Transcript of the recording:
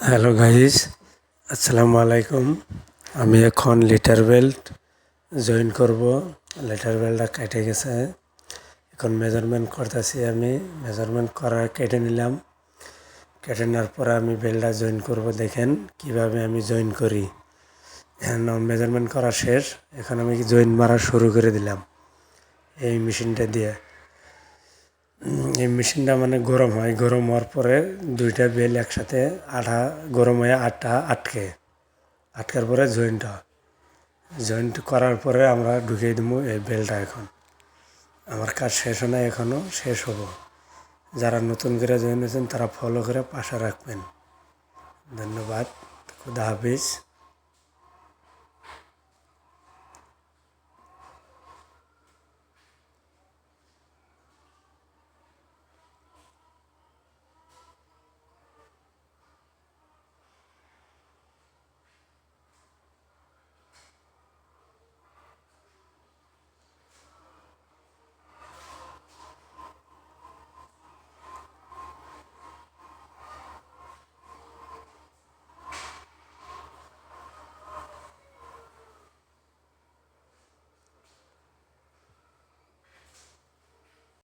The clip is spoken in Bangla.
হ্যালো গাইস, আসসালামু আলাইকুম। আমি এখন লিটার বেল্ট জয়েন করব। লিটার বেল্টটা কেটে গেছে, এখন মেজারমেন্ট করতেছি। আমি মেজারমেন্ট কেটে নিলাম। কেটে নেওয়ার পরে আমি বেল্টটা জয়েন করব। দেখেন কিভাবে আমি জয়েন করি। মেজারমেন্ট করা শেষ, এখন আমি জয়েন মারা শুরু করে দিলাম এই মেশিনটা দিয়ে। এই মেশিনটা মানে গরম হয়, গরম হওয়ার পরে দুইটা বেল একসাথে গরম হয়ে আটকার পরে জয়েন্ট করার পরে আমরা ঢুকিয়ে দেবো এই বেলটা। এখন আমার কাজ শেষ হয় না, এখনও শেষ হবো। যারা নতুন করে জয়েন হয়েছেন তারা ফলো করে পাশে রাখবেন। ধন্যবাদ। খুদা হাফিজ।